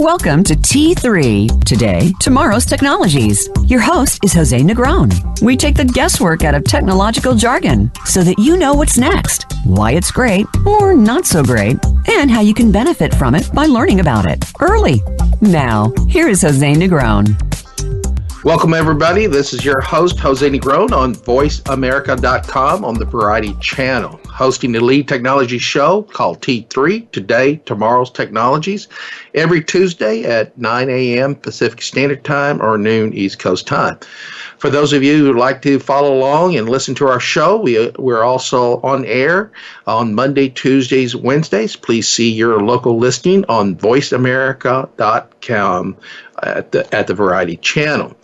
Welcome to T3, Today, Tomorrow's Technologies. Your host is Jose Negron. We take the guesswork out of technological jargon so that you know what's next, why it's great or not so great, and how you can benefit from it by learning about it early. Now, here is Jose Negron. Welcome, everybody. This is your host, Jose Negron, on voiceamerica.com on the Variety Channel, hosting the lead technology show called T3, Today, Tomorrow's Technologies, every Tuesday at 9 a.m. Pacific Standard Time or noon East Coast Time. For those of you who would like to follow along and listen to our show, we're also on air on Monday, Tuesdays, Wednesdays. Please see your local listing on voiceamerica.com at the Variety Channel.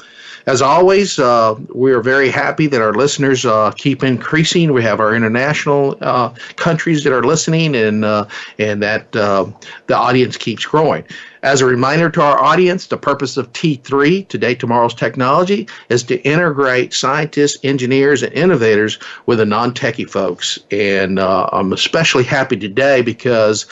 As always, we are very happy that our listeners keep increasing. We have our international countries that are listening, and that the audience keeps growing. As a reminder to our audience, the purpose of T3, Today, Tomorrow's Technology, is to integrate scientists, engineers, and innovators with the non-techie folks. And I'm especially happy today because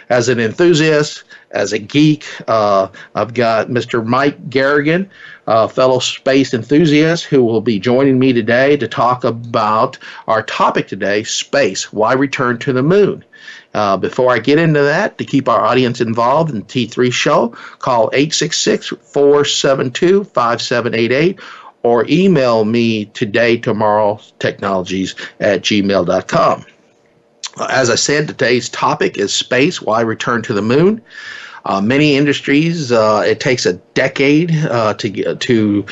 as an enthusiast, as a geek, I've got Mr. Mike Gargan, a fellow space enthusiast, who will be joining me today to talk about our topic today, space, why return to the moon. Before I get into that, to keep our audience involved in the T3 show, call 866-472-5788 or email me todaytomorrowtechnologies@gmail.com. As I said, today's topic is space, why return to the moon. Many industries, it takes a decade to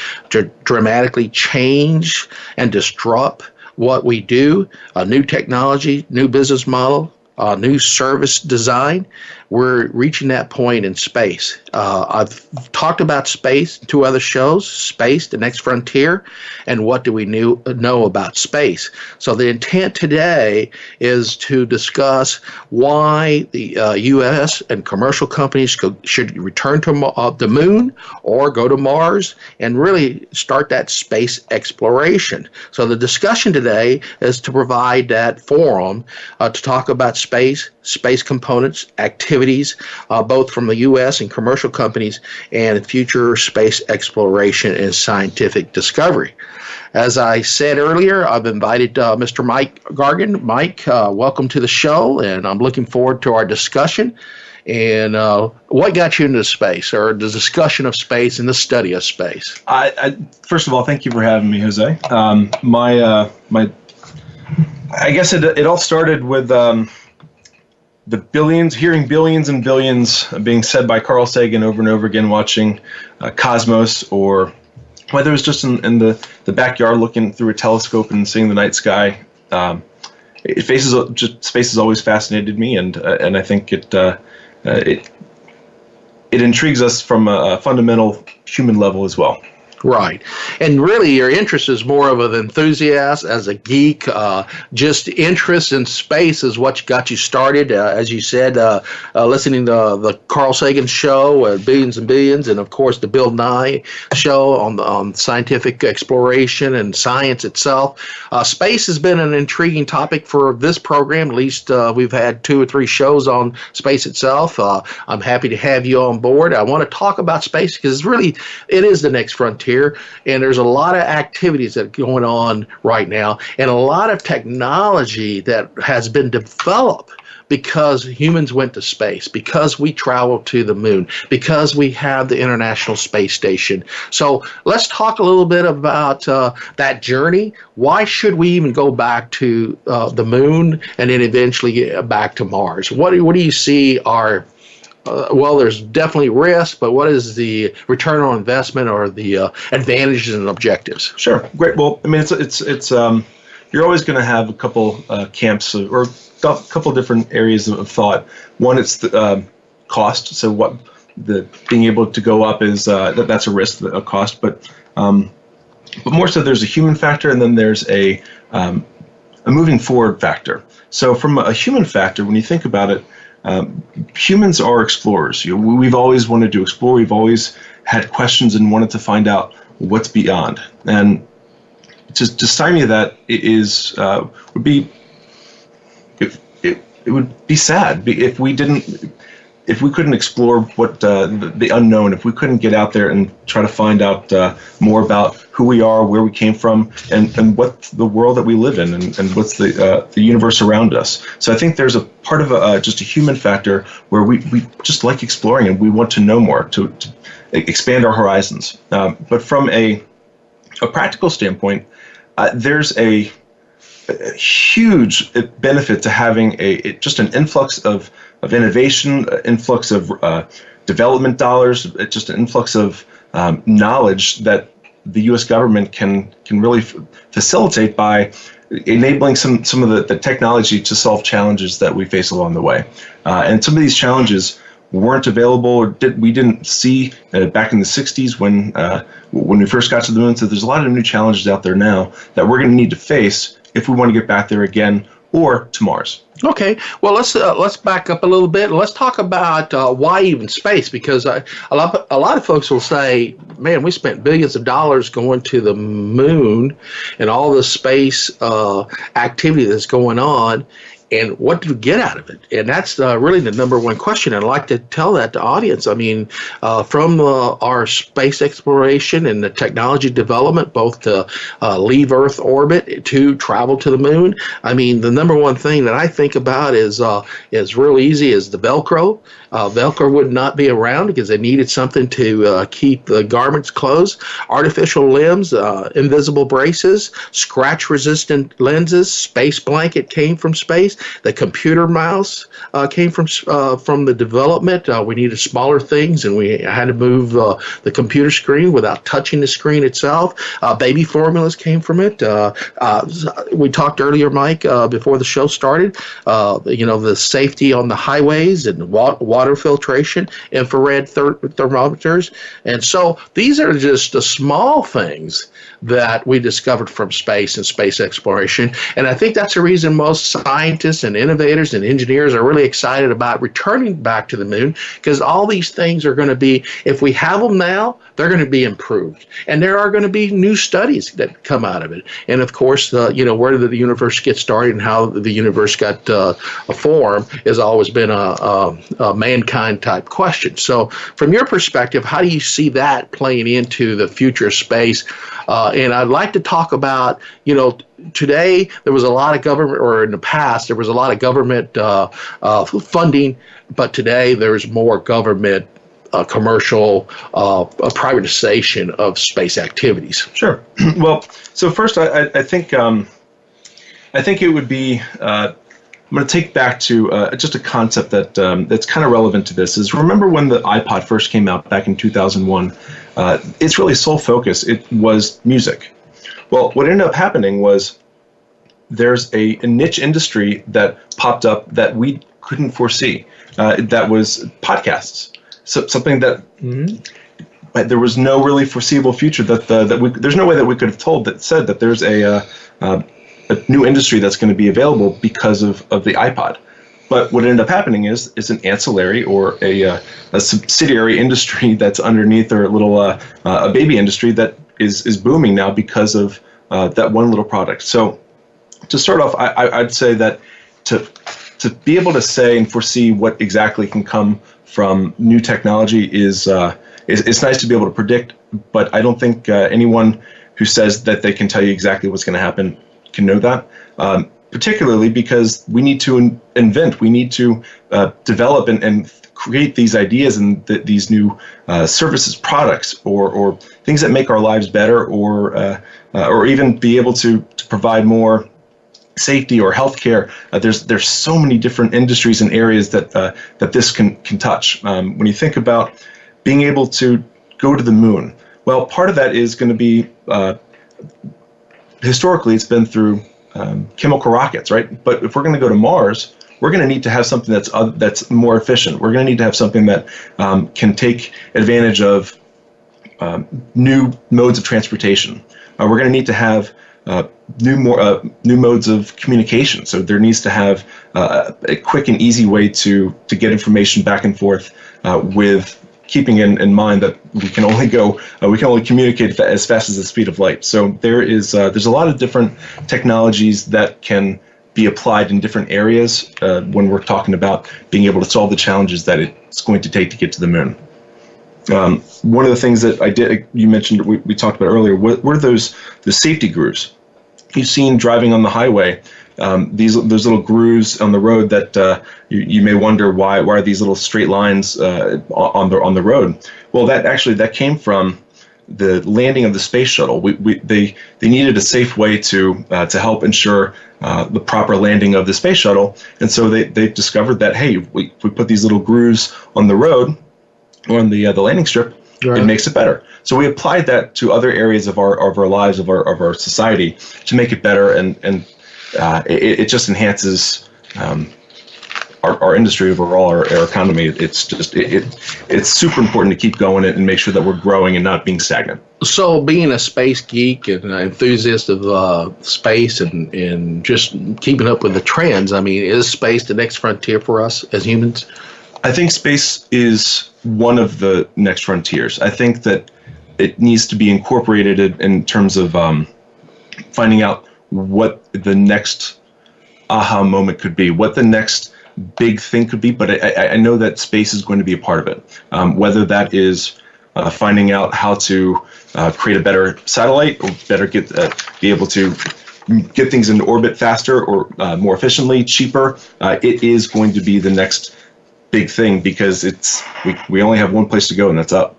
dramatically change and disrupt what we do. A new technology, new business model, new service design. We're reaching that point in space. I've talked about space in two other shows, Space, The Next Frontier, and What Do We Know About Space. So the intent today is to discuss why the U.S. and commercial companies should return to the moon or go to Mars and really start that space exploration. So the discussion today is to provide that forum to talk about space components, activities, both from the U.S. and commercial companies, and future space exploration and scientific discovery. As I said earlier, I've invited Mr. Mike Gargan. Mike, welcome to the show, and I'm looking forward to our discussion. And what got you into space, or the discussion of space and the study of space? First of all, thank you for having me, Jose. I guess it all started with hearing billions and billions being said by Carl Sagan over and over again, watching Cosmos, or whether it was just in the backyard looking through a telescope and seeing the night sky. Space has always fascinated me, and I think it intrigues us from a fundamental human level as well. Right. And really your interest is more of an enthusiast, as a geek. Just interest in space is what got you started. As you said, listening to the Carl Sagan show, Billions and Billions, and of course the Bill Nye show on scientific exploration and science itself. Space has been an intriguing topic for this program. At least we've had 2 or 3 shows on space itself. I'm happy to have you on board. I want to talk about space because it is the next frontier. And there's a lot of activities that are going on right now, and a lot of technology that has been developed because humans went to space, because we traveled to the moon, because we have the International Space Station. So let's talk a little bit about that journey. Why should we even go back to the moon and then eventually get back to Mars? What do you see are well, there's definitely risk, but what is the return on investment or the advantages and objectives? Sure, great. Well, I mean, it's you're always going to have a couple camps or a couple different areas of thought. One, it's the cost. So what the being able to go up is that's a risk, a cost, but more so there's a human factor, and then there's a moving forward factor. So from a human factor, when you think about it, humans are explorers. We've always wanted to explore. We've always had questions and wanted to find out what's beyond. And to stymie that would be sad if we didn't. if we couldn't explore what the unknown, if we couldn't get out there and try to find out more about who we are, where we came from, and what the world that we live in, and what's the universe around us. So I think there's a part of just a human factor where we just like exploring and we want to know more, to expand our horizons. But from a practical standpoint, there's a huge benefit to having just an influx of innovation, influx of development dollars, just an influx of knowledge that the U.S. government can really facilitate by enabling some of the technology to solve challenges that we face along the way. And some of these challenges weren't available, or we didn't see back in the 60s when we first got to the moon. So there's a lot of new challenges out there now that we're going to need to face if we want to get back there again or to Mars. Okay, well, let's back up a little bit. Let's talk about why even space, because a lot of folks will say, man, we spent billions of dollars going to the moon and all the space activity that's going on, and what did we get out of it? And that's really the number one question. And I'd like to tell that to audience. I mean, from our space exploration and the technology development, both to leave Earth orbit to travel to the moon, I mean, the number one thing that I think about is real easy, is the Velcro. Velcro would not be around because they needed something to keep the garments closed. Artificial limbs, invisible braces, scratch-resistant lenses, space blanket came from space. The computer mouse came from the development. We needed smaller things, and we had to move the computer screen without touching the screen itself. Baby formulas came from it. We talked earlier, Mike, before the show started, the safety on the highways and water filtration, infrared thermometers. And so these are just the small things that we discovered from space and space exploration. And I think that's the reason most scientists and innovators and engineers are really excited about returning back to the moon, because all these things are going to be, if we have them now, they're going to be improved. And there are going to be new studies that come out of it. And of course, where did the universe get started and how the universe got formed has always been a mankind type question. So from your perspective, how do you see that playing into the future of space? And I'd like to talk about, today there was a lot of government, or in the past there was a lot of government funding, but today there's more government commercial privatization of space activities. Sure. Well, so first I think it would be I'm going to take back to just a concept that's kind of relevant to this. Is remember when the iPod first came out back in 2001? Its really sole focus, it was music. Well, what ended up happening was there's a niche industry that popped up that we couldn't foresee. That was podcasts. So something that there was no really foreseeable future there's no way that we could have said that there's a new industry that's going to be available because of the iPod. But what ended up happening is an ancillary or a subsidiary industry that's underneath, or a little a baby industry that is booming now because of that one little product. So to start off, I'd say that to be able to say and foresee what exactly can come from new technology is nice to be able to predict, but I don't think anyone who says that they can tell you exactly what's going to happen can know that. Particularly because we need to invent, we need to develop and create these ideas and these new services, products, or things that make our lives better, or even be able to provide more safety or healthcare. There's so many different industries and areas that this can touch. When you think about being able to go to the moon, well, part of that is going to be historically it's been through chemical rockets, right? But if we're going to go to Mars, we're going to need to have something that's more efficient. We're going to need to have something that can take advantage of new modes of transportation. We're going to need to have new modes of communication. So there needs to have a quick and easy way to get information back and forth with keeping in mind that we can only communicate as fast as the speed of light. So there's a lot of different technologies that can be applied in different areas when we're talking about being able to solve the challenges that it's going to take to get to the moon. One of the things that you mentioned, we talked about earlier, were the safety grooves. You've seen driving on the highway, those little grooves on the road that you may wonder why are these little straight lines on the road. Well, that came from the landing of the space shuttle. They needed a safe way to help ensure the proper landing of the space shuttle, and so they discovered that, hey, we put these little grooves on the road, on the landing strip, right, it makes it better. So we applied that to other areas of our lives, of our society, to make it better, and it just enhances our industry overall, our economy. It's just it's super important to keep going and make sure that we're growing and not being stagnant. So, being a space geek and an enthusiast of space and just keeping up with the trends, I mean, is space the next frontier for us as humans? I think space is one of the next frontiers. I think that it needs to be incorporated in terms of finding out what the next aha moment could be, what the next big thing could be. But I know that space is going to be a part of it, whether that is finding out how to create a better satellite, or better be able to get things into orbit faster or more efficiently, cheaper. It is going to be the next big thing, because we only have one place to go, and that's up.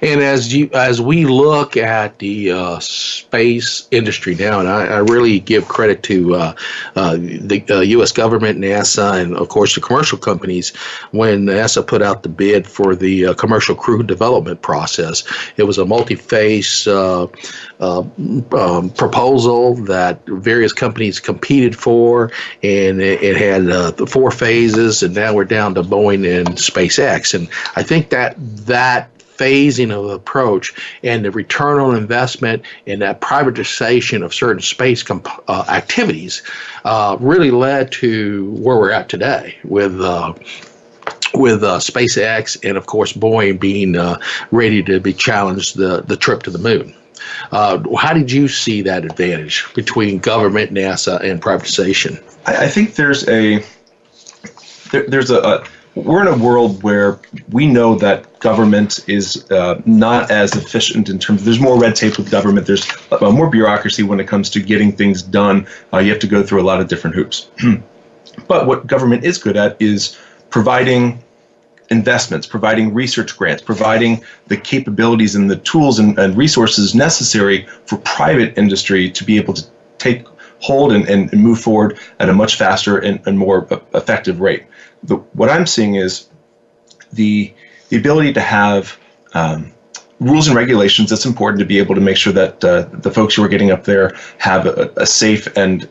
And as we look at the space industry now, and I really give credit to the U.S. government, NASA, and of course the commercial companies. When NASA put out the bid for the commercial crew development process, it was a multi-phase proposal that various companies competed for, and it had 4 phases, and now we're down to Boeing and SpaceX. And I think that phasing of approach and the return on investment and that privatization of certain space activities really led to where we're at today with SpaceX and of course Boeing being ready to be challenged the trip to the moon. How did you see that advantage between government, NASA, and privatization? I think we're in a world where we know that government is not as efficient in terms of, there's more red tape with government, there's more bureaucracy when it comes to getting things done. You have to go through a lot of different hoops. But what government is good at is providing investments, providing research grants, providing the capabilities and the tools and resources necessary for private industry to be able to take hold and move forward at a much faster and more effective rate. What I'm seeing is the ability to have rules and regulations. That's important to be able to make sure that the folks who are getting up there have a safe and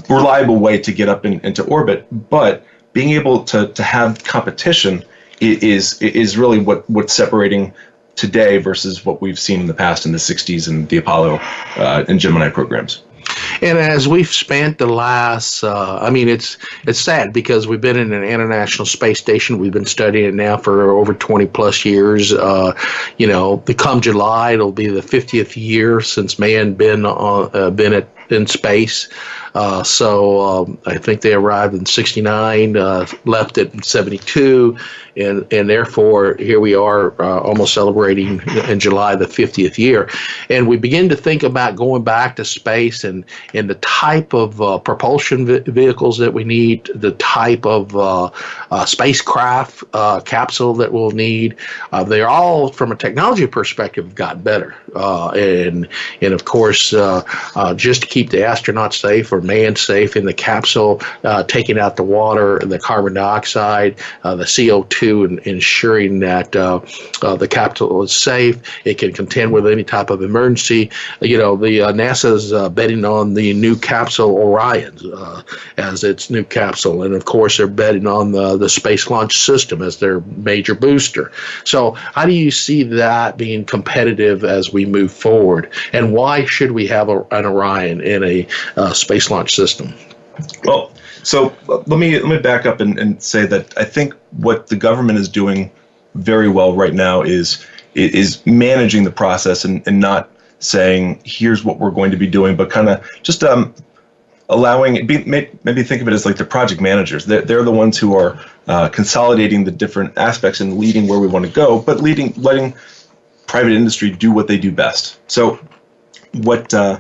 reliable way to get up into orbit. But being able to have competition is really what's separating today versus what we've seen in the past in the 60s and the Apollo and Gemini programs. And as we've spent the last, it's sad because we've been in an international space station. We've been studying it now for over 20 plus years. Come July, it'll be the 50th year since man been in space. So I think they arrived in 69, left it in 72, and therefore here we are almost celebrating in July the 50th year. And we begin to think about going back to space and the type of propulsion vehicles that we need, the type of spacecraft capsule that we'll need. They're all, from a technology perspective, gotten better. And of course, just to keep the astronauts safe or man safe in the capsule, taking out the water, the carbon dioxide, the CO2, and ensuring that the capsule is safe. It can contend with any type of emergency. The NASA's betting on the new capsule Orion as its new capsule, and of course they're betting on the Space Launch System as their major booster. So how do you see that being competitive as we move forward, and why should we have an Orion in a Space Launch System? Well, so let me back up and say that I think what the government is doing very well right now is managing the process and not saying, here's what we're going to be doing, but kind of just maybe think of it as like the project managers. They're the ones who are consolidating the different aspects and leading where we want to go, but letting private industry do what they do best. So what to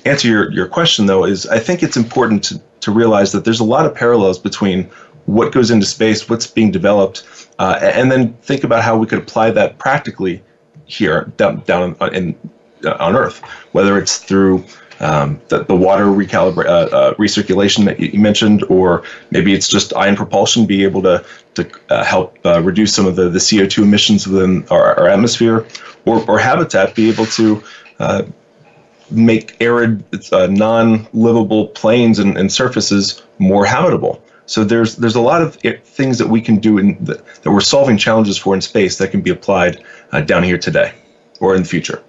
answer your question, though, is I think it's important to realize that there's a lot of parallels between what goes into space, what's being developed, and then think about how we could apply that practically here down on Earth, whether it's through the water recirculation that you mentioned, or maybe it's just ion propulsion, be able to help reduce some of the CO2 emissions within our atmosphere, or habitat, be able to make arid, non-livable plains and surfaces more habitable. So there's a lot of things that we can do that we're solving challenges for in space that can be applied down here today or in the future.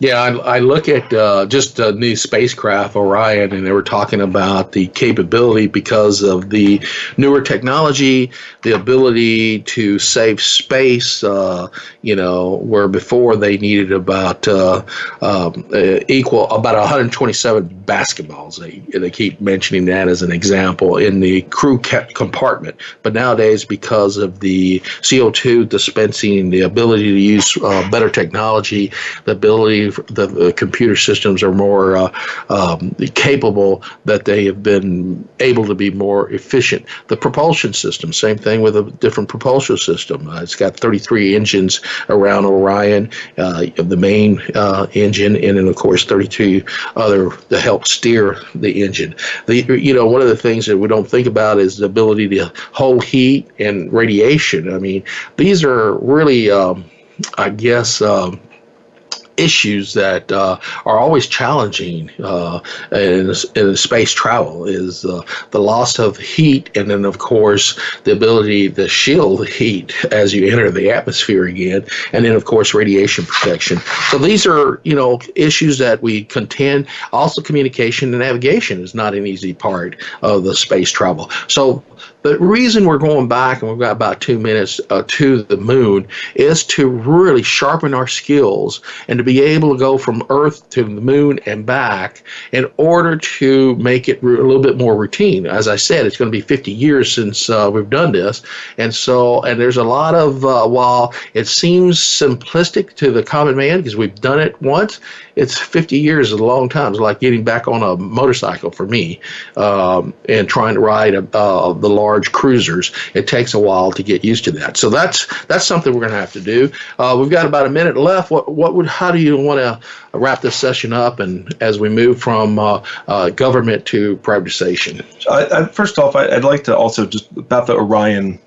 Yeah, I look at just the new spacecraft, Orion, and they were talking about the capability because of the newer technology, the ability to save space, where before they needed about 127 basketballs. They keep mentioning that as an example in the crew compartment. But nowadays, because of the CO2 dispensing, the ability to use better technology, the ability the computer systems are more capable, that they have been able to be more efficient. The propulsion system, same thing with a different propulsion system. It's got 33 engines around Orion, the main engine, and then of course 32 other to help steer the engine. One of the things that we don't think about is the ability to hold heat and radiation. I mean, these are really, issues that are always challenging in space travel is the loss of heat, and then of course the ability to shield heat as you enter the atmosphere again, and then of course radiation protection. So these are issues that we contend. Also, communication and navigation is not an easy part of the space travel. So the reason we're going back, and we've got about 2 minutes to the moon, is to really sharpen our skills and to be able to go from Earth to the moon and back in order to make it a little bit more routine. As I said, it's going to be 50 years since we've done this. And there's a lot of, while it seems simplistic to the common man because we've done it once, it's 50 years is a long time. It's like getting back on a motorcycle for me and trying to ride the large cruisers. It takes a while to get used to that. So that's something we're going to have to do. We've got about a minute left. How do you want to wrap this session up, and as we move from government to privatization? First off, I'd like to also just about the Orion,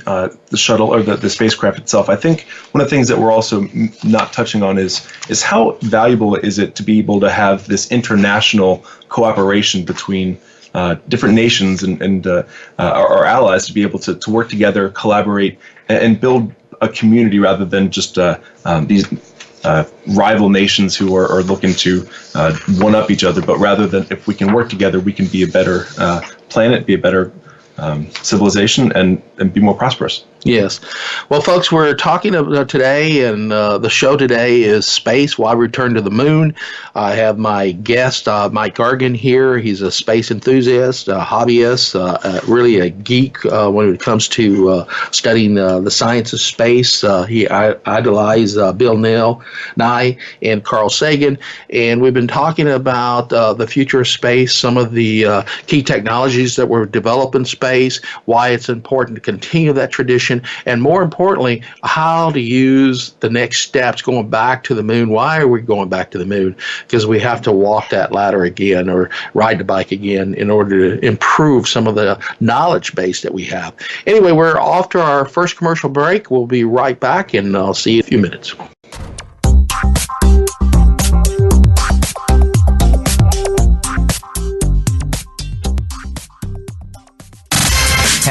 the shuttle or the spacecraft itself. I think one of the things that we're also not touching on is how valuable is it to be able to have this international cooperation between different nations and our allies, to be able to work together, collaborate, and build a community rather than just these rival nations who are looking to one-up each other, but rather than if we can work together, we can be a better planet, be a better civilization, and be more prosperous. Yes. Well, folks, we're talking about today, and the show today is Space, Why Return to the Moon. I have my guest, Mike Gargan, here. He's a space enthusiast, a hobbyist, really a geek when it comes to studying the science of space. He idolized Bill Nye and Carl Sagan, and we've been talking about the future of space, some of the key technologies that were developed in space, why it's important to continue that tradition, and more importantly, how to use the next steps going back to the moon. Why are we going back to the moon? Because we have to walk that ladder again or ride the bike again in order to improve some of the knowledge base that we have. Anyway, we're off to our first commercial break. We'll be right back, and I'll see you in a few minutes.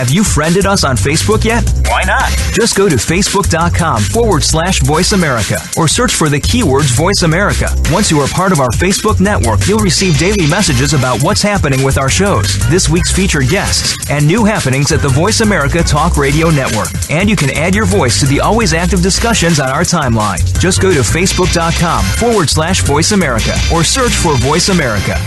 Have you friended us on Facebook yet? Why not? Just go to facebook.com/Voice America or search for the keywords Voice America. Once you are part of our Facebook network, you'll receive daily messages about what's happening with our shows, this week's featured guests, and new happenings at the Voice America Talk Radio Network. And you can add your voice to the always active discussions on our timeline. Just go to facebook.com/Voice America or search for Voice America.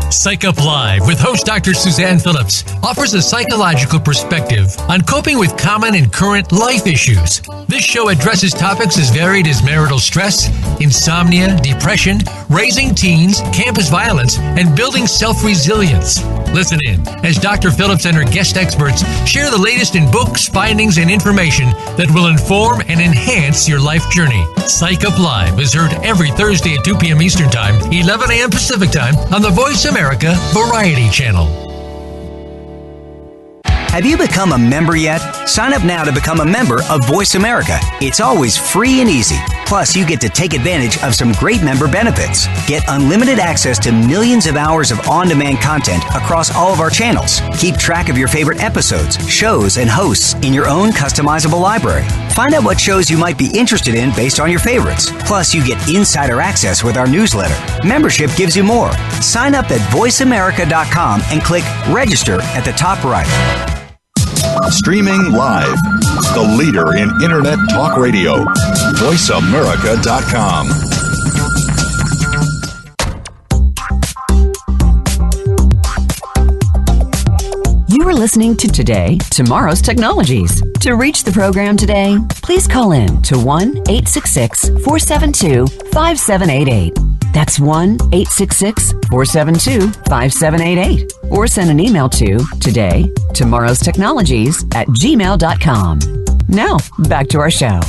Psych Up Live with host Dr. Suzanne Phillips offers a psychological perspective on coping with common and current life issues. This show addresses topics as varied as marital stress, insomnia, depression, raising teens, campus violence, and building self-resilience. Listen in as Dr. Phillips and her guest experts share the latest in books, findings, and information that will inform and enhance your life journey. Psych Up Live is heard every Thursday at 2 p.m. Eastern Time, 11 a.m. Pacific Time on the Voice America Variety Channel. Have you become a member yet? Sign up now to become a member of Voice America. It's always free and easy. Plus, you get to take advantage of some great member benefits. Get unlimited access to millions of hours of on-demand content across all of our channels. Keep track of your favorite episodes, shows, and hosts in your own customizable library. Find out what shows you might be interested in based on your favorites. Plus, you get insider access with our newsletter. Membership gives you more. Sign up at voiceamerica.com and click register at the top right. Streaming live, the leader in Internet Talk Radio, voiceamerica.com. You are listening to Today, Tomorrow's Technologies. To reach the program today, please call in to 1-866-472-5788. That's 1-866-472-5788. Or send an email to today, tomorrow's technologies @gmail.com. Now, back to our show.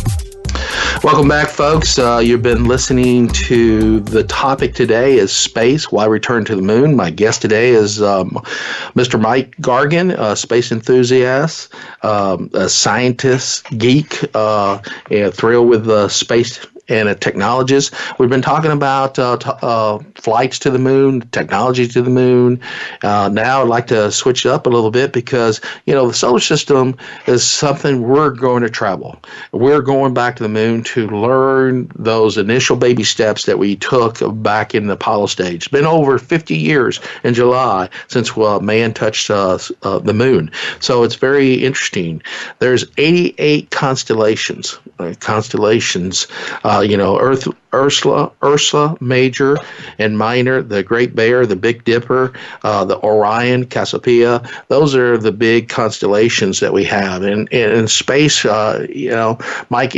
Welcome back, folks. You've been listening to the topic today is space, why return to the moon. My guest today is Mr. Mike Gargan, a space enthusiast, a scientist, geek, and thrilled with space and a technologist. We've been talking about flights to the moon, technology to the moon. Now I'd like to switch it up a little bit because, the solar system is something we're going to travel. We're going back to the moon to learn those initial baby steps that we took back in the Apollo stage. It's been over 50 years in July since man touched the moon. So it's very interesting. There's 88 constellations. Ursa Major and Minor, the Great Bear, the Big Dipper, the Orion, Cassiopeia. Those are the big constellations that we have. And in space, Mike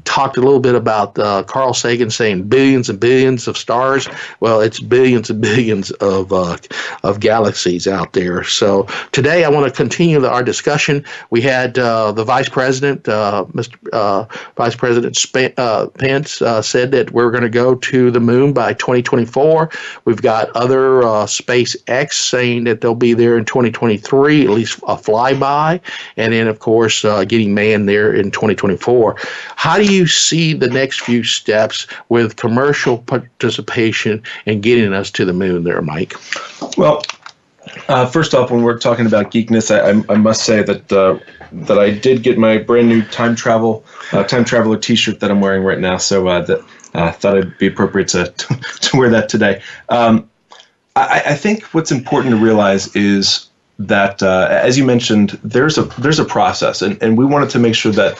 talked a little bit about Carl Sagan saying billions and billions of stars. Well, it's billions and billions of galaxies out there. So today I want to continue our discussion. We had the Vice President, Vice President Pence, said that we're going to go to the moon by 2024. We've got other SpaceX saying that they'll be there in 2023, at least a flyby, and then, of course, getting manned there in 2024. How do you see the next few steps with commercial participation in getting us to the moon there, Mike? Well, first off, when we're talking about geekness, I must say that I did get my brand new time traveler T-shirt that I'm wearing right now. So I thought it'd be appropriate to wear that today. I think what's important to realize is that, as you mentioned, there's a process, and we wanted to make sure that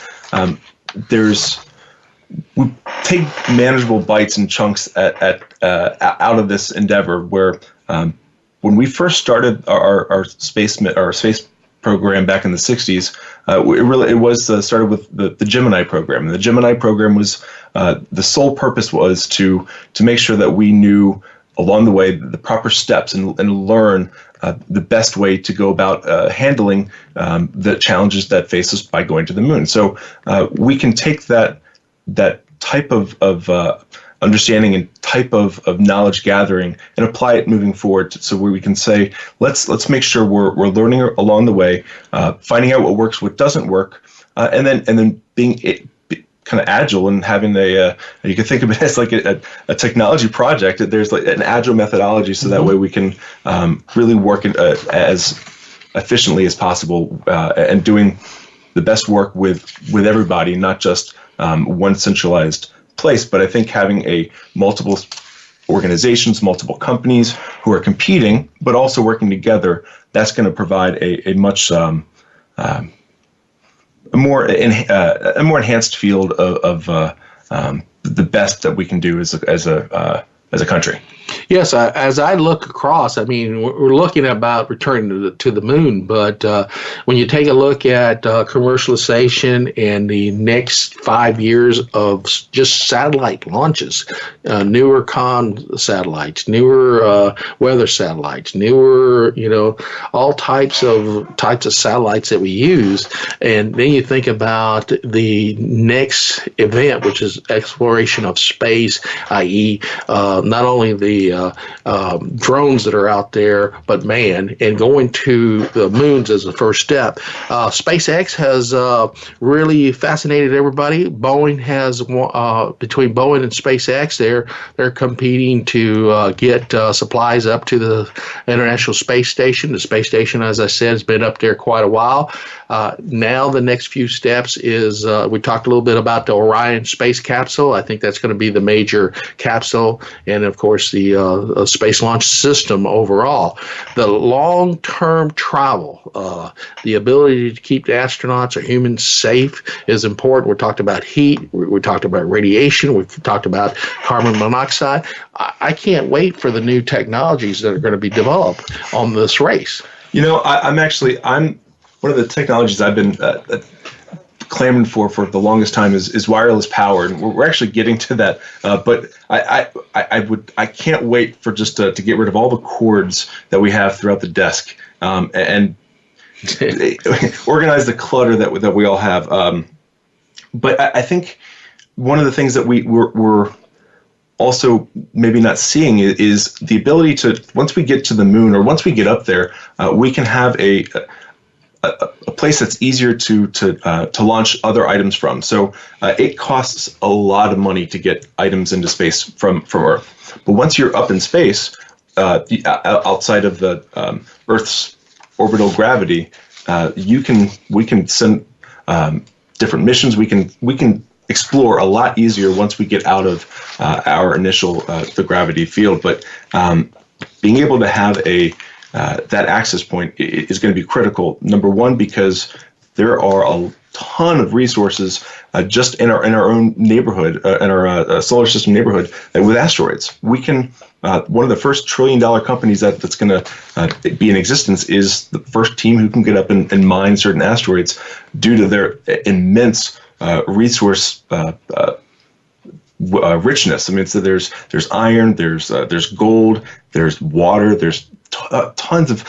we take manageable bites and chunks out of this endeavor. Where when we first started our space program back in the 60s, it started with the Gemini program. And the Gemini program was the sole purpose was to make sure that we knew along the way the proper steps and learn the best way to go about handling the challenges that face us by going to the moon. So we can take that type of understanding and type of knowledge gathering and apply it moving forward, so where we can say, let's make sure we're learning along the way, finding out what works, what doesn't work, and then being kind of agile and having you can think of it as like a technology project. There's like an agile methodology, so that way we can really work as efficiently as possible and doing the best work with everybody, not just one centralized place. But I think having multiple organizations, multiple companies who are competing, but also working together, that's going to provide a much a more enhanced field of the best that we can do as a country. Yes, as I look across, I mean, we're looking about returning to the moon, but when you take a look at commercialization and the next 5 years of just satellite launches, newer satellites, newer weather satellites, newer, all types of satellites that we use, and then you think about the next event, which is exploration of space, i.e., not only the drones that are out there, but man, and going to the moons as the first step. SpaceX has really fascinated everybody. Boeing has, between Boeing and SpaceX, they're competing to get supplies up to the International Space Station. The space station, as I said, has been up there quite a while. Now the next few steps is, we talked a little bit about the Orion space capsule. I think that's going to be the major capsule, and of course the Space Launch System overall. The long-term travel, the ability to keep the astronauts or humans safe is important. We talked about heat, we talked about radiation, we've talked about carbon monoxide. I can't wait for the new technologies that are going to be developed on this race. I'm one of the technologies I've been clamoring for the longest time is wireless power, and we're actually getting to that. But I can't wait for just to get rid of all the cords that we have throughout the desk and organize the clutter that we all have. But I think one of the things that we're also maybe not seeing is the ability to, once we get to the moon or once we get up there, we can have a place that's easier to launch other items from. So it costs a lot of money to get items into space from Earth. But once you're up in space, outside of the Earth's orbital gravity, we can send different missions. We can explore a lot easier once we get out of our initial the gravity field. But being able to have that access point is going to be critical. Number one, because there are a ton of resources just in our own neighborhood, in our solar system neighborhood, with asteroids. We can. One of the first $1 trillion companies that's going to be in existence is the first team who can get up and mine certain asteroids due to their immense resource richness. I mean, so there's iron, there's gold, there's water, there's tons of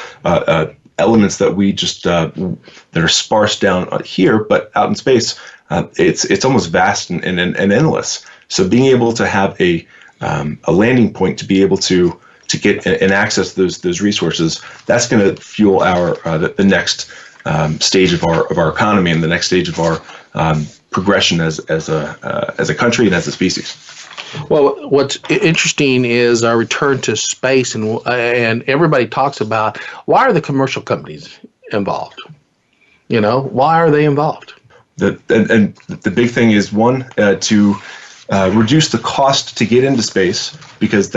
elements that we just that are sparse down here, but out in space, it's almost vast and endless. So being able to have a landing point to be able to get and access those resources, that's going to fuel our the next stage of our economy and the next stage of our progression as a country and as a species. Well, what's interesting is our return to space, and everybody talks about, why are the commercial companies involved? Why are they involved? And the big thing is, one, to reduce the cost to get into space, because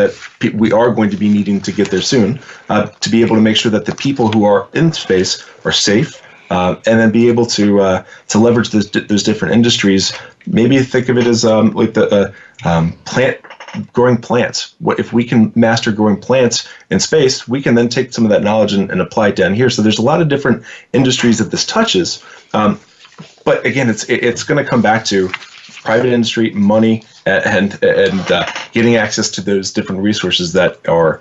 we are going to be needing to get there soon, to be able to make sure that the people who are in space are safe, and then be able to leverage those different industries. Maybe think of it as like the growing plants. What if we can master growing plants in space? We can then take some of that knowledge and apply it down here. So there's a lot of different industries that this touches. But again, it's going to come back to private industry, money, and getting access to those different resources that are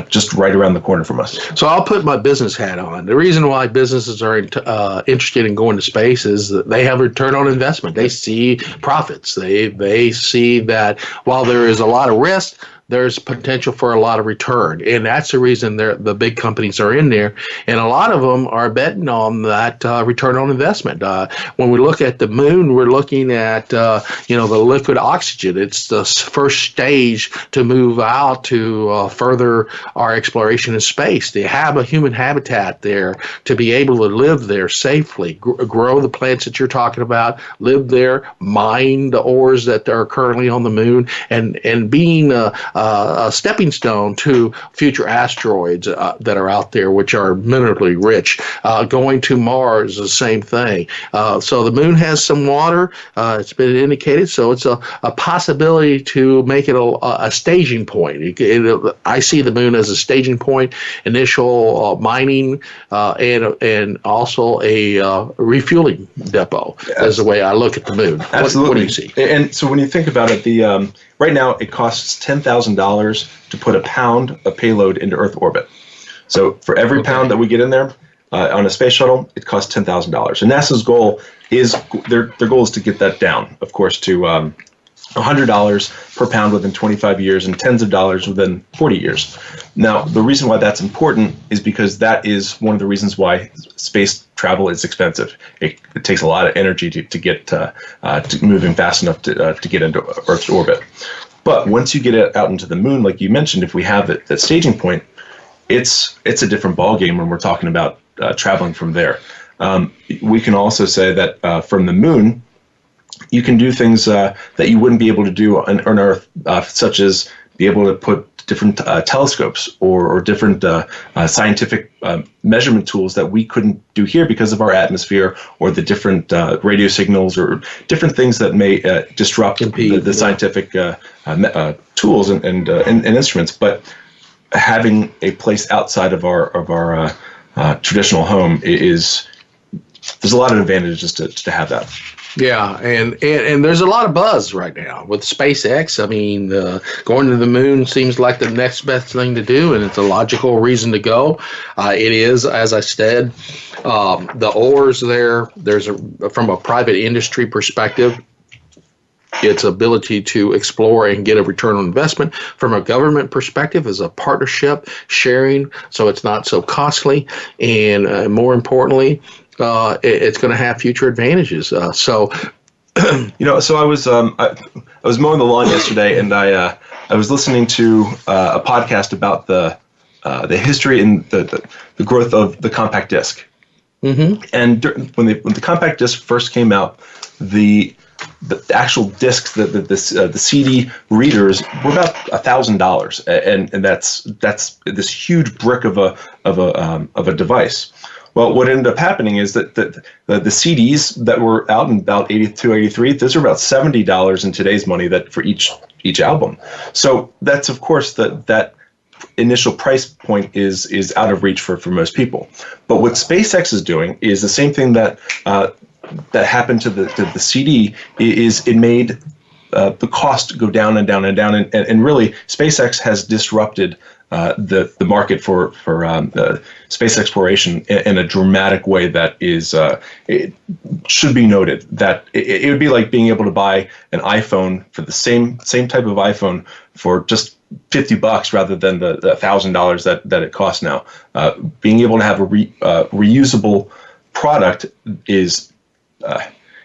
just right around the corner from us. So I'll put my business hat on. The reason why businesses are interested in going to space is that they have a return on investment. They see profits. They see that while there is a lot of risk, there's potential for a lot of return. And that's the reason the big companies are in there. And a lot of them are betting on that return on investment. When we look at the moon, we're looking at, the liquid oxygen it. It's the first stage to move out to further our exploration in space. They have a human habitat there to be able to live there safely, grow the plants that you're talking about, live there, mine the ores that are currently on the moon, and being a stepping stone to future asteroids that are out there, which are minerally rich. Going to Mars, the same thing. So the moon has some water. It's been indicated, so it's a possibility to make it a staging point. I see the moon as a staging point, initial mining, and also a refueling depot. That's the way I look at the moon. Absolutely. What do you see? And so when you think about it, right now it costs $10,000 to put a pound of payload into Earth orbit. So for every pound that we get in there on a space shuttle, it costs $10,000. And NASA's goal is their goal is to get that down, of course, to $100 per pound within 25 years and tens of dollars within 40 years. Now, the reason why that's important is because that is one of the reasons why space travel is expensive. It takes a lot of energy to get to moving fast enough to get into Earth's orbit. But once you get it out into the moon, like you mentioned, if we have that staging point, it's a different ballgame when we're talking about traveling from there. We can also say that from the moon, you can do things that you wouldn't be able to do on Earth, such as be able to put different telescopes or different scientific measurement tools that we couldn't do here because of our atmosphere or the different radio signals or different things that may disrupt the scientific tools and instruments. But having a place outside of our traditional home there's a lot of advantages to have that. Yeah, and there's a lot of buzz right now with SpaceX. I mean, going to the moon seems like the next best thing to do, and it's a logical reason to go. It is, as I said, the ores there's from a private industry perspective, its ability to explore and get a return on investment. From a government perspective, is a partnership sharing, so it's not so costly, and more importantly, it's going to have future advantages. So I was mowing the lawn yesterday, and I was listening to a podcast about the history and the growth of the compact disc. Mm-hmm. And when the compact disc first came out, the actual discs, the CD readers were about $1,000, and that's this huge brick of a device. Well, what ended up happening is that the CDs that were out in about 82, 83, those are about $70 in today's money that for each album. So that's, of course, that initial price point is out of reach for most people. But what SpaceX is doing is the same thing that happened to the CD. Is it made the cost go down and down and down, and really SpaceX has disrupted the market for space exploration in a dramatic way that is it should be noted. That it would be like being able to buy an iPhone for the same type of iPhone for just $50 rather than the $1,000 that it costs now. Being able to have a reusable product is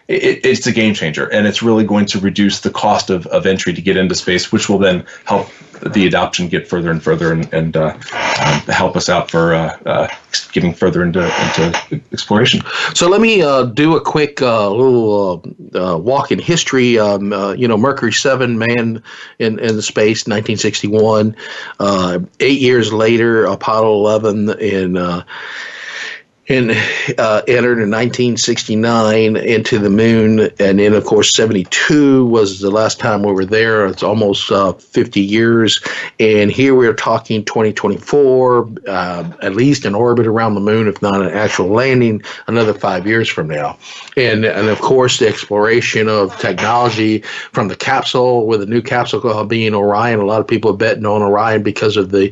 it's a game changer, and it's really going to reduce the cost of entry to get into space, which will then help the adoption get further and further and help us out for getting further into exploration. So let me do a quick little walk in history. Mercury 7 man in space, 1961. 8 years later, Apollo 11 entered in 1969 into the moon, and then of course 72 was the last time we were there. It's almost 50 years, and here we're talking 2024, at least in orbit around the moon, if not an actual landing, another 5 years from now. And of course the exploration of technology from the capsule, with the new capsule being Orion. A lot of people are betting on Orion because of the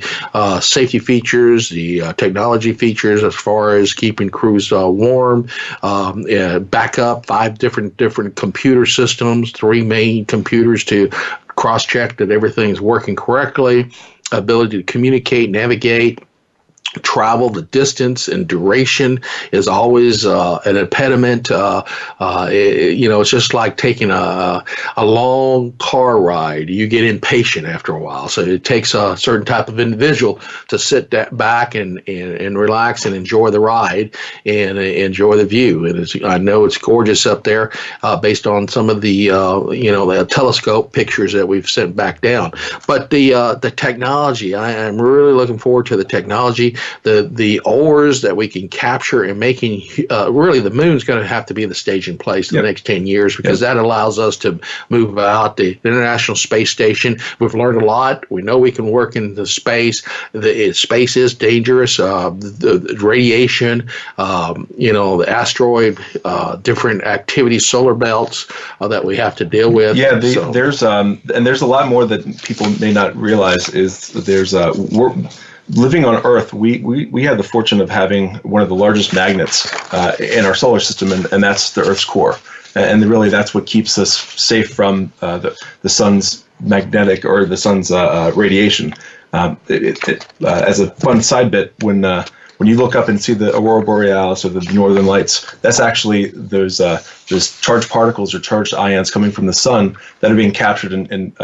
safety features, the technology features as far as keeping crews warm, backup, 5 different computer systems, 3 main computers to cross-check that everything's working correctly, ability to communicate, navigate, travel, the distance and duration is always an impediment. It's just like taking a long car ride. You get impatient after a while. So it takes a certain type of individual to sit back and relax and enjoy the ride and enjoy the view. And I know it's gorgeous up there based on some of the the telescope pictures that we've sent back down. But the technology, I am really looking forward to the technology. The ores that we can capture and making really the moon's going to have to be the staging place in the next 10 years because that allows us to move out the International Space Station. We've learned a lot. We know we can work in the space. Space is dangerous. The radiation, the asteroid, different activities, solar belts that we have to deal with. Yeah, there's a lot more that people may not realize is we're living on Earth, we have the fortune of having one of the largest magnets in our solar system, and that's the Earth's core. And really, that's what keeps us safe from the sun's magnetic or the sun's radiation. As a fun side bit, when you look up and see the aurora borealis or the northern lights, that's actually those charged particles or charged ions coming from the sun that are being captured and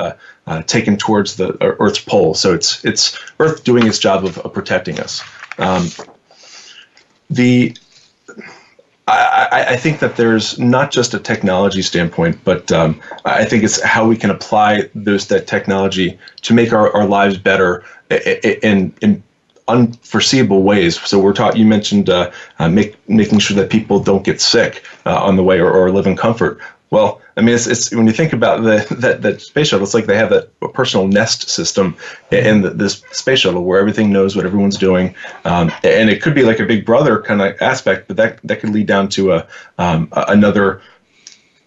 taken towards the Earth's pole. So it's Earth doing its job of protecting us. I think that there's not just a technology standpoint, but I think it's how we can apply that technology to make our lives better in unforeseeable ways. So you mentioned making sure that people don't get sick on the way or live in comfort. Well, I mean, it's when you think about that space shuttle, it's like they have that personal Nest system in this space shuttle where everything knows what everyone's doing, and it could be like a Big Brother kind of aspect, but that could lead down to another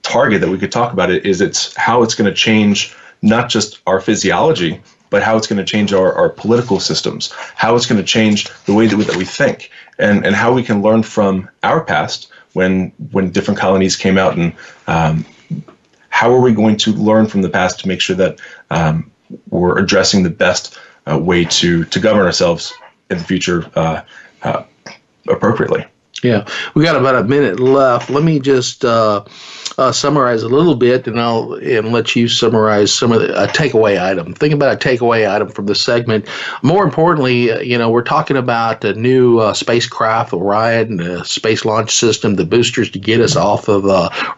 target that we could talk about. It's how it's going to change not just our physiology, but how it's going to change our political systems, how it's going to change the way that we think, and how we can learn from our past when different colonies came out, and how are we going to learn from the past to make sure that we're addressing the best way to govern ourselves in the future appropriately. Yeah, we got about a minute left. Let me just summarize a little bit, and let you summarize some of a takeaway item. Think about a takeaway item from the segment. More importantly, we're talking about the new spacecraft, Orion, the Space Launch System, the boosters to get us off of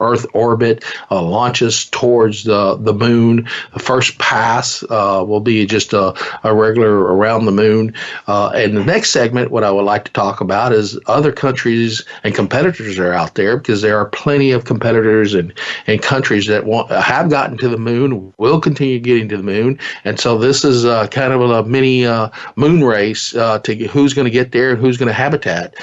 Earth orbit, launch us towards the moon. The first pass will be just a regular around the moon. And the next segment, what I would like to talk about is other countries and competitors are out there, because there are plenty of competitors and countries that have gotten to the moon, will continue getting to the moon. And so this is kind of a mini moon race to who's going to get there and who's going to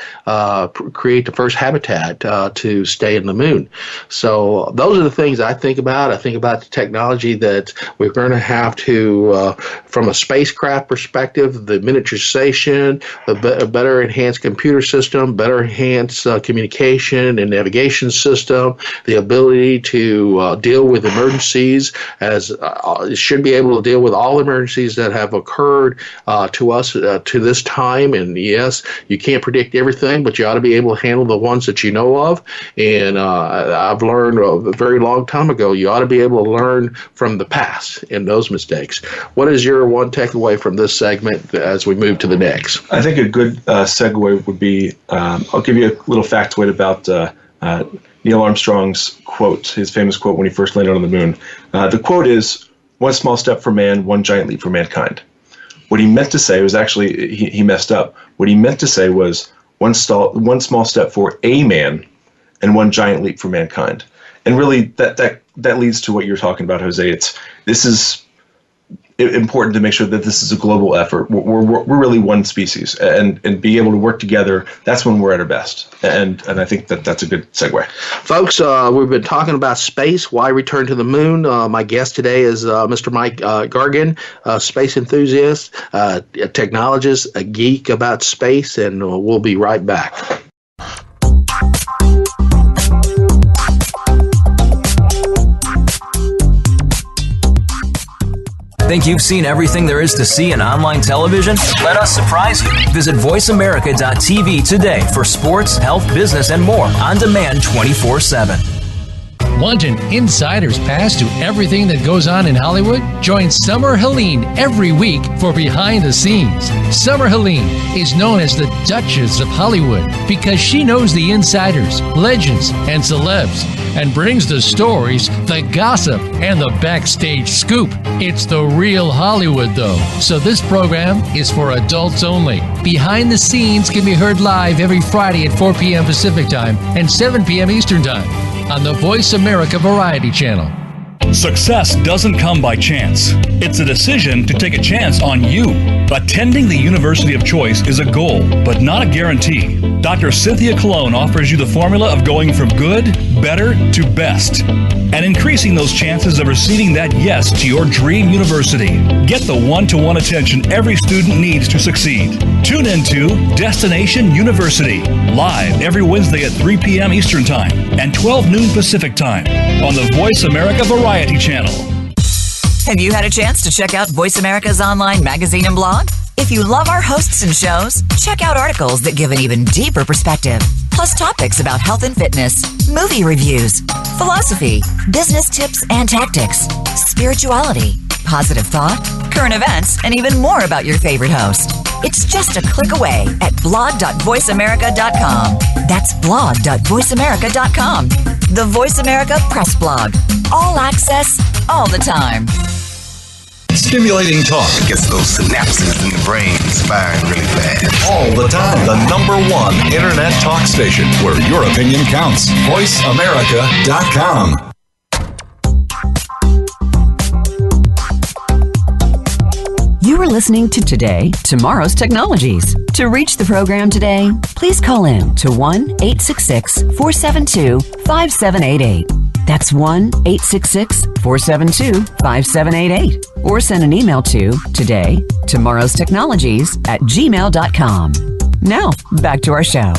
create the first habitat to stay in the moon. So those are the things I think about. I think about the technology that we're going to have to, from a spacecraft perspective, the miniaturization, a better enhanced computer system, better enhanced communication and navigation system, the ability to deal with emergencies, as it should be able to deal with all emergencies that have occurred to us to this time. And yes, you can't predict everything, but you ought to be able to handle the ones that you know of. And I've learned a very long time ago, you ought to be able to learn from the past and those mistakes. What is your one takeaway from this segment as we move to the next? I think a good segue would be, I'll give you a little factoid about Neil Armstrong's quote, his famous quote when he first landed on the moon. The quote is, "One small step for man, one giant leap for mankind." What he meant to say was actually, he messed up. What he meant to say was one small step for a man and one giant leap for mankind. And really, that leads to what you're talking about, Jose. This is important to make sure that this is a global effort. We're really one species, and being able to work together, that's when we're at our best. And I think that's a good segue. Folks, we've been talking about space, why return to the moon. My guest today is Mr. Mike Gargan, a space enthusiast, a technologist, a geek about space, and we'll be right back. Think you've seen everything there is to see in online television? Let us surprise you. Visit voiceamerica.tv today for sports, health, business, and more on demand 24/7. Want an insider's pass to everything that goes on in Hollywood? Join Summer Helene every week for Behind the Scenes. Summer Helene is known as the Duchess of Hollywood because she knows the insiders, legends, and celebs and brings the stories, the gossip, and the backstage scoop. It's the real Hollywood, though, so this program is for adults only. Behind the Scenes can be heard live every Friday at 4 p.m. Pacific Time and 7 p.m. Eastern Time on the Voice America Variety Channel. Success doesn't come by chance. It's a decision to take a chance on you. Attending the university of choice is a goal, but not a guarantee. Dr. Cynthia Colon offers you the formula of going from good, better, to best, and increasing those chances of receiving that yes to your dream university. Get the one-to-one attention every student needs to succeed. Tune into Destination University, live every Wednesday at 3 p.m. Eastern Time and 12 noon Pacific Time on the Voice America Variety Channel. Have you had a chance to check out Voice America's online magazine and blog? If you love our hosts and shows, check out articles that give an even deeper perspective, plus topics about health and fitness, movie reviews, philosophy, business tips and tactics, spirituality, positive thought, current events, and even more about your favorite host. It's just a click away at blog.voiceamerica.com. That's blog.voiceamerica.com. The Voice America Press Blog. All access, all the time. Stimulating talk gets those synapses in the brain firing really fast. all the time. The #1 internet talk station where your opinion counts. VoiceAmerica.com. You are listening to Today, Tomorrow's Technologies. To reach the program today, please call in to 1-866-472-5788. That's 1-866-472-5788. Or send an email to Today, Tomorrow's Technologies @gmail.com. Now, back to our show.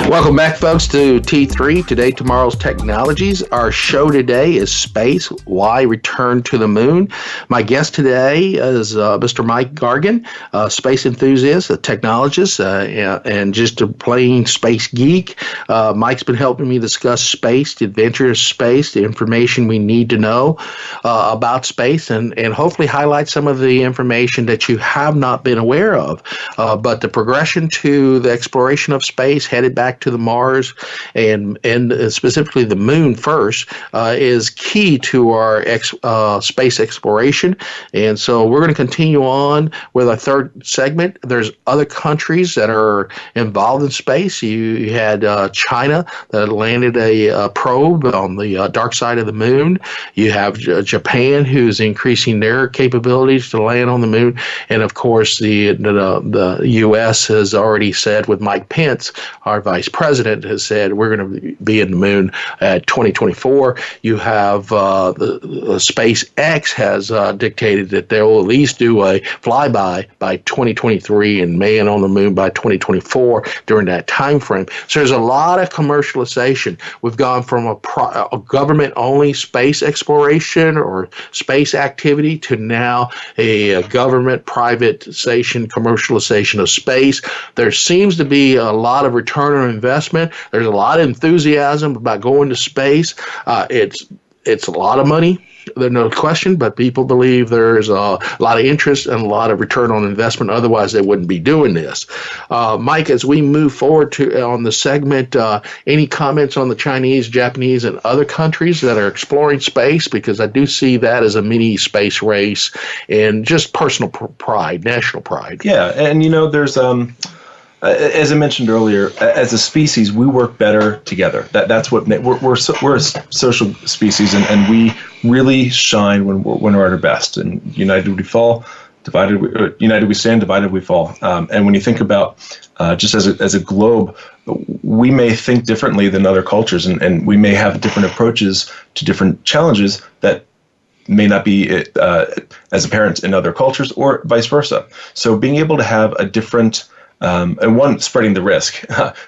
Welcome back, folks, to T3, Today, Tomorrow's Technologies. Our show today is Space, Why Return to the Moon. My guest today is Mr. Mike Gargan, a space enthusiast, a technologist, and just a plain space geek. Mike's been helping me discuss space, the adventure of space, the information we need to know about space, and hopefully highlight some of the information that you have not been aware of. But the progression to the exploration of space, headed back to the Mars and specifically the Moon first, is key to our space exploration. And so we're going to continue on with our third segment. There's other countries that are involved in space. You had China that landed a probe on the dark side of the Moon. You have Japan, who's increasing their capabilities to land on the Moon. And of course, the U.S. has already said, with Mike Pence, our vice president, has said we're going to be in the Moon at 2024. You have the SpaceX has dictated that they will at least do a flyby by 2023 and man on the Moon by 2024 during that time frame. So there's a lot of commercialization. We've gone from a government-only space exploration or space activity to now a government privatization, commercialization of space. There seems to be a lot of return on investment. There's a lot of enthusiasm about going to space. It's a lot of money, there's no question, but people believe there's a lot of interest and a lot of return on investment. Otherwise, they wouldn't be doing this. Mike, as we move forward on the segment, any comments on the Chinese, Japanese, and other countries that are exploring space? Because I do see that as a mini space race and just personal pride, national pride. Yeah, and there's as I mentioned earlier, as a species, we work better together. That's what we're a social species, and we really shine when we're at our best. And united we fall, united we stand, divided we fall. And when you think about just as a globe, we may think differently than other cultures, and we may have different approaches to different challenges that may not be as apparent in other cultures, or vice versa. So being able to have a different and one, spreading the risk,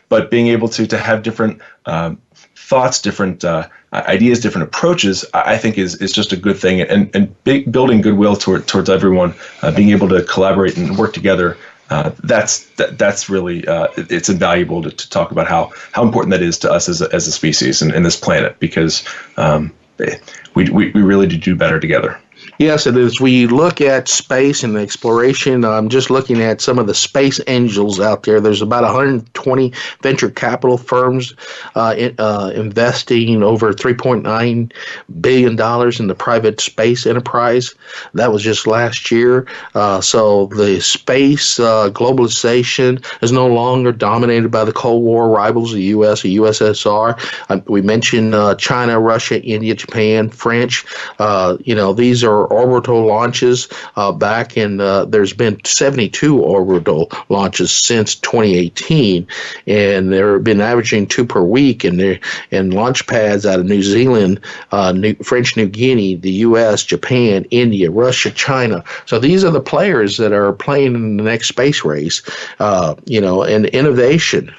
but being able to have different thoughts, different ideas, different approaches, I think is just a good thing. And building goodwill towards everyone, being able to collaborate and work together. That's really it's invaluable to talk about how important that is to us as a species and this planet, because we really do better together. Yes, and as we look at space and exploration, I'm just looking at some of the space angels out there. There's about 120 venture capital firms investing over $3.9 billion in the private space enterprise. That was just last year. So the space globalization is no longer dominated by the Cold War rivals, the U.S., the USSR. We mentioned China, Russia, India, Japan, French. These are orbital launches back in, there's been 72 orbital launches since 2018, and there have been averaging 2 per week, and launch pads out of New Zealand, French New Guinea, the U.S., Japan, India, Russia, China. So these are the players that are playing in the next space race, and innovation,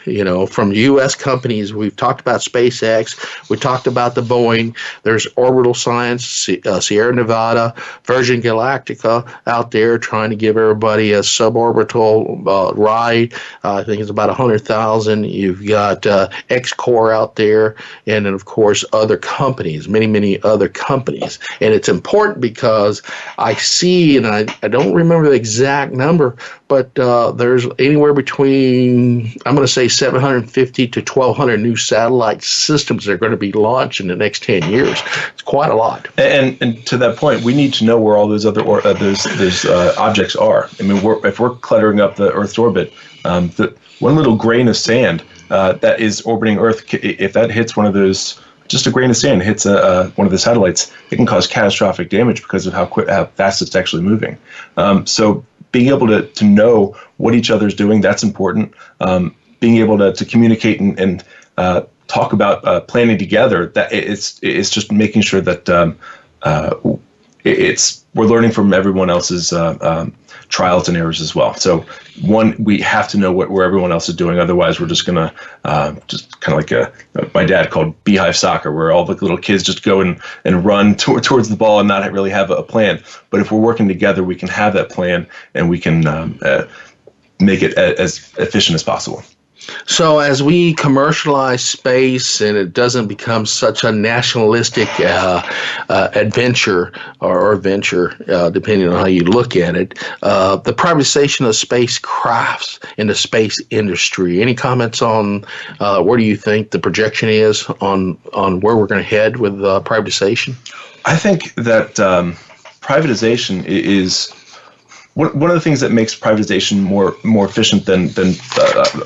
from U.S. companies. We've talked about SpaceX, we talked about the Boeing, there's Orbital Science, Sierra Nevada, Virgin Galactica out there trying to give everybody a suborbital ride. I think it's about 100,000. You've got X-Core out there, and then, of course, other companies, many other companies. And it's important because I see, and I don't remember the exact number, but there's anywhere between, I'm going to say 750 to 1,200 new satellite systems that are going to be launched in the next 10 years. It's quite a lot. And to that point, we need to know where all those other those objects are. I mean, if we're cluttering up the Earth's orbit, the one little grain of sand that is orbiting Earth, if that hits one of those, just a grain of sand hits one of the satellites, it can cause catastrophic damage because of how fast it's actually moving. So being able to know what each other's doing, that's important. Being able to communicate and talk about planning together, that it's just making sure that we're learning from everyone else's trials and errors as well. So one, we have to know where everyone else is doing. Otherwise, we're just gonna just kind of like my dad called beehive soccer, where all the little kids just go and run towards the ball and not really have a plan. But if we're working together, we can have that plan and we can make it as efficient as possible. So as we commercialize space and it doesn't become such a nationalistic adventure or venture, depending on how you look at it, the privatization of spacecrafts in the space industry, any comments on where do you think the projection is on where we're going to head with privatization? I think that privatization is one of the things that makes privatization more efficient than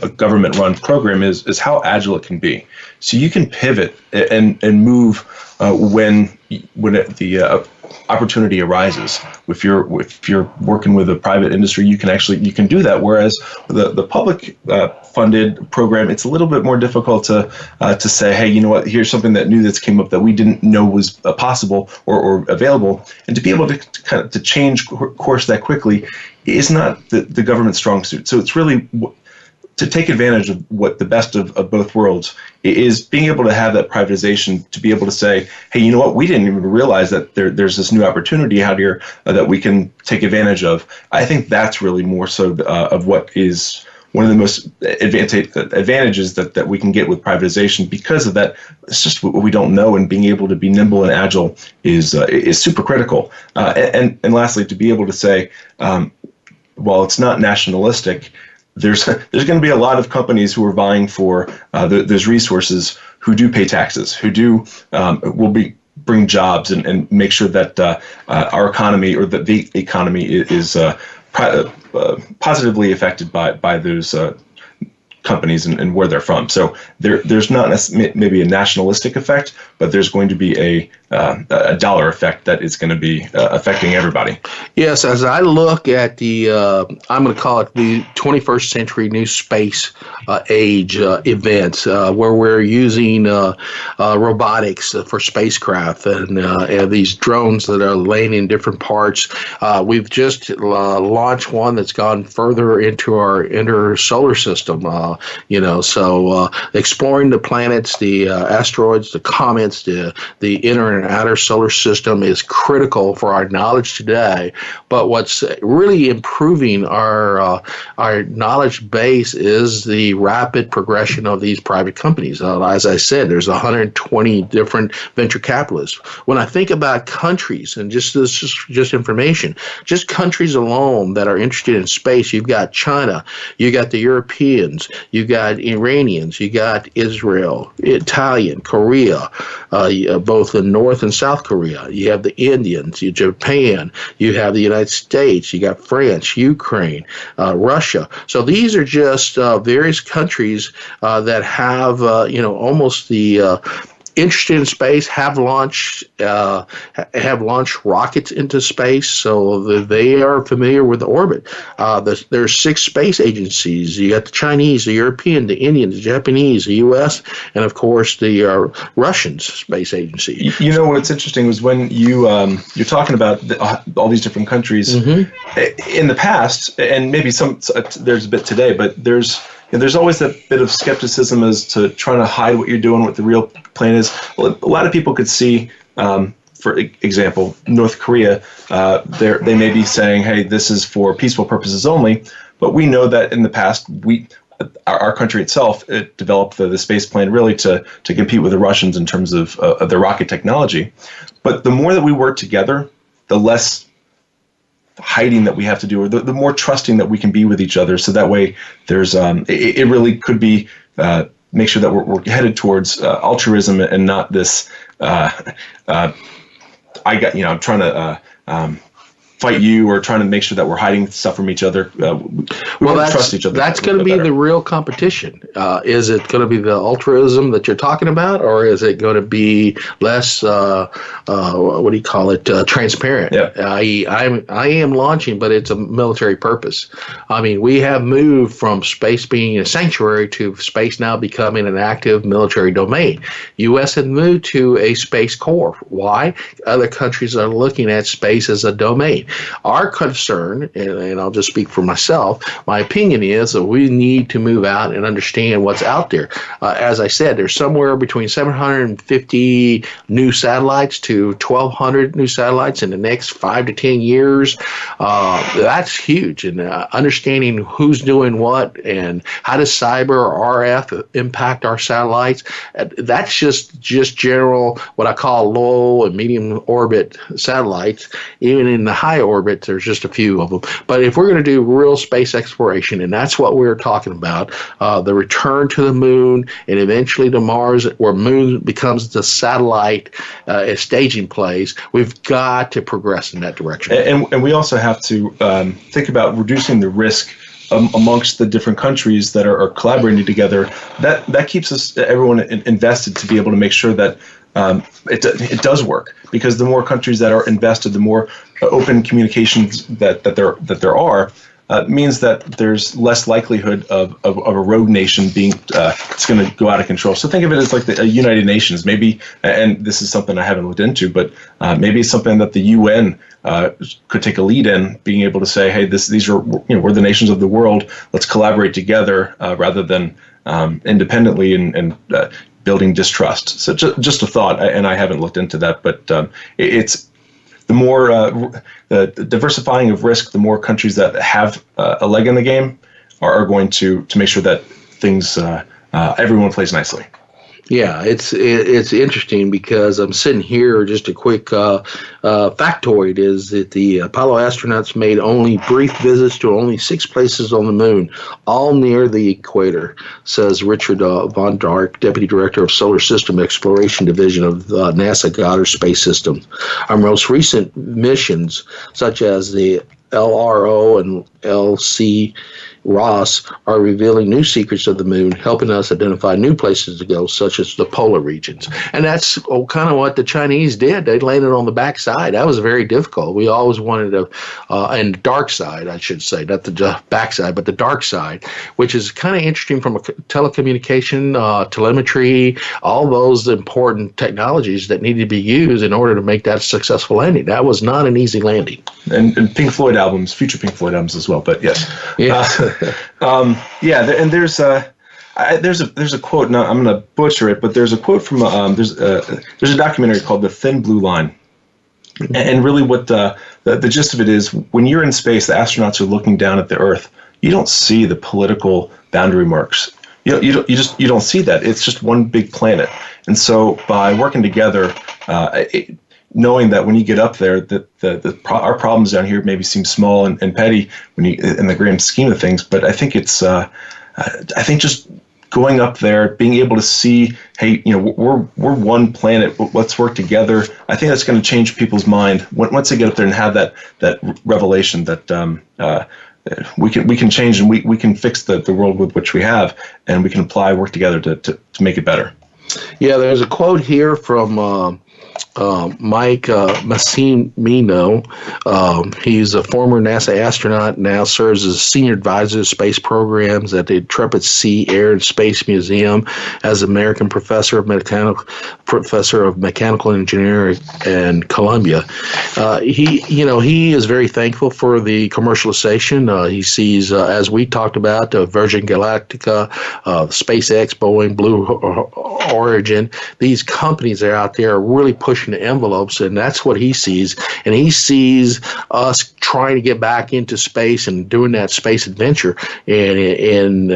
a government-run program is how agile it can be. So you can pivot and move when the opportunity arises. If you're working with a private industry, you can do that. Whereas the public funded program, it's a little bit more difficult to say, hey, you know what? Here's something that's came up that we didn't know was possible or available, and to be able to change course that quickly is not the government's strong suit. So it's really to take advantage of what the best of both worlds is, being able to have that privatization, to be able to say, hey, you know what, we didn't even realize that there's this new opportunity out here that we can take advantage of. I think that's really more so of what is one of the most advantages that we can get with privatization. Because of that, it's just what we don't know, and being able to be nimble and agile is super critical. And lastly, to be able to say, while it's not nationalistic, there's going to be a lot of companies who are vying for those resources, who do pay taxes, who do bring jobs and make sure that our economy, or that the economy is positively affected by those companies and where they're from. So there's not maybe a nationalistic effect, but there's going to be a dollar effect that is going to be affecting everybody. Yes, as I look at the, I'm going to call it the 21st century new space age events, where we're using robotics for spacecraft and these drones that are laying in different parts. We've just launched one that's gone further into our inner solar system. So exploring the planets, the asteroids, the comets, the inner and outer solar system is critical for our knowledge today. But what's really improving our knowledge base is the rapid progression of these private companies. As I said, there's 120 different venture capitalists. When I think about countries, and just information, just countries alone that are interested in space, you've got China, you got the Europeans, you got Iranians, you got Israel, Italian, Korea, both in North and South Korea. You have the Indians, you Japan, you have the United States, you got France, Ukraine, Russia. So these are just various countries that have, almost the interested in space, have launched rockets into space, so they are familiar with the orbit. There's 6 space agencies. You got the Chinese, the European, the Indian, the Japanese, the U.S., and of course the Russian space agency. You know what's interesting was when you're talking about all these different countries. Mm-hmm. In the past, and maybe there's a bit today, but there's always that bit of skepticism as to trying to hide what you're doing, what the real plan is. Well, a lot of people could see, for example, North Korea, they may be saying, hey, this is for peaceful purposes only, but we know that in the past, our country itself, it developed the space plan really to compete with the Russians in terms of their rocket technology. But the more that we work together, the less hiding that we have to do, or the more trusting that we can be with each other. So that way there's it really could be make sure that we're headed towards altruism and not this I'm trying to fight you, or trying to make sure that we're hiding stuff from each other. We want to trust each other. That's going to be the real competition. Is it going to be the altruism that you're talking about, or is it going to be less, transparent? Yeah. I am launching, but it's a military purpose. I mean, we have moved from space being a sanctuary to space now becoming an active military domain. U.S. has moved to a space corps. Why? Other countries are looking at space as a domain. Our concern, and I'll just speak for myself, my opinion is that we need to move out and understand what's out there. As I said, there's somewhere between 750 new satellites to 1,200 new satellites in the next 5 to 10 years. That's huge. And understanding who's doing what and how does cyber or RF impact our satellites, that's just general, what I call low and medium orbit satellites. Even in the high orbit, there's just a few of them. But if we're going to do real space exploration, and that's what we're talking about, the return to the moon and eventually to Mars, where moon becomes the satellite staging place, we've got to progress in that direction. And we also have to think about reducing the risk amongst the different countries that are collaborating together. That keeps everyone invested to be able to make sure that it does work, because the more countries that are invested, the more open communications that there are, means that there's less likelihood of a rogue nation being it's going to go out of control. So think of it as like the United Nations, maybe, and this is something I haven't looked into, but maybe it's something that the UN could take a lead in, being able to say, hey, these are, we're the nations of the world. Let's collaborate together rather than independently and building distrust. So just a thought, and I haven't looked into that, but it's the more the diversifying of risk, the more countries that have a leg in the game are going to make sure that things everyone plays nicely. Yeah, it's interesting because I'm sitting here. Just a quick factoid is that the Apollo astronauts made only brief visits to only 6 places on the moon, all near the equator, says Richard Von Dark, Deputy Director of Solar System Exploration Division of NASA Goddard Space System. Our most recent missions, such as the LRO and LC Ross are revealing new secrets of the moon, helping us identify new places to go, such as the polar regions. And that's kind of what the Chinese did. They landed on the backside. That was very difficult. We always wanted to, and the dark side, I should say, not the backside, but the dark side, which is kind of interesting from a telecommunication, telemetry, all those important technologies that needed to be used in order to make that a successful landing. That was not an easy landing. And Pink Floyd albums, future Pink Floyd albums as well. But yes, and there's a quote. Now I'm going to butcher it, but there's a quote from there's a documentary called The Thin Blue Line, and really what the gist of it is: when you're in space, the astronauts are looking down at the Earth. You don't see the political boundary marks. You don't see that. It's just one big planet. And so by working together, knowing that when you get up there, that our problems down here maybe seem small and petty when you in the grand scheme of things. But I think it's I think just going up there, being able to see, hey, we're one planet. Let's work together. I think that's going to change people's mind once they get up there and have that revelation that we can change and we can fix the world with which we have, and we can work together to make it better. Yeah, there's a quote here from Mike Massimino. He's a former NASA astronaut, now serves as a senior advisor to space programs at the Intrepid Sea, Air, and Space Museum, as American professor of mechanical engineering in Columbia. He is very thankful for the commercialization. He sees, as we talked about, Virgin Galactica, SpaceX, Boeing, Blue Origin. These companies that are out there are really pushing the envelopes, and that's what he sees. And he sees us trying to get back into space and doing that space adventure. And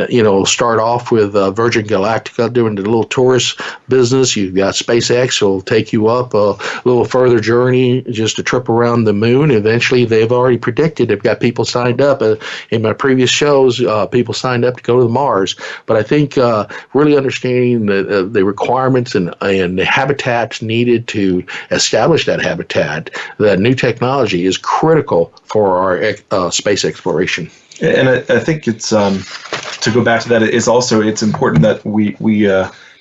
start off with Virgin Galactica doing the little tourist business. You've got SpaceX who will take you up a little further journey, just a trip around the moon. Eventually, they've already predicted, they've got people signed up. In my previous shows, people signed up to go to Mars. But I think really understanding the requirements and the habitats needed to establish that habitat, that new technology is critical for our space exploration. And I think it's to go back to that, it's important that we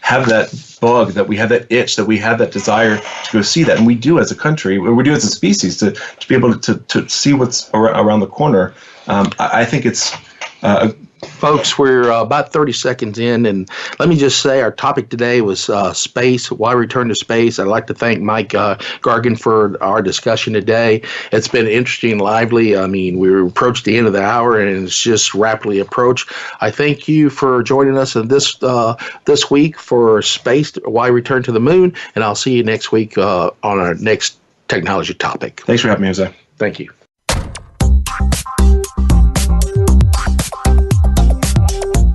have that bug, that we have that itch, that we have that desire to go see that, and we do as a country, or we do as a species, to be able to see what's around the corner. I think it's Folks, we're about 30 seconds in, and let me just say our topic today was space, why return to space. I'd like to thank Mike Gargan for our discussion today. It's been interesting and lively. I mean, we approached the end of the hour, and it's just rapidly approached. I thank you for joining us in this week for Space, Why Return to the Moon, and I'll see you next week on our next technology topic. Thanks for having me, Jose. Thank you.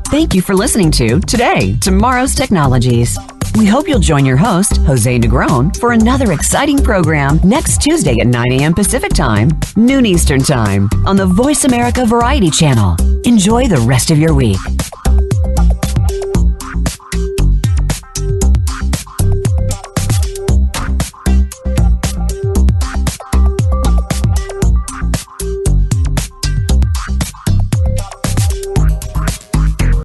Thank you for listening to Today, Tomorrow's Technologies. We hope you'll join your host, Jose Negron, for another exciting program next Tuesday at 9 a.m. Pacific Time, noon Eastern Time, on the Voice America Variety Channel. Enjoy the rest of your week.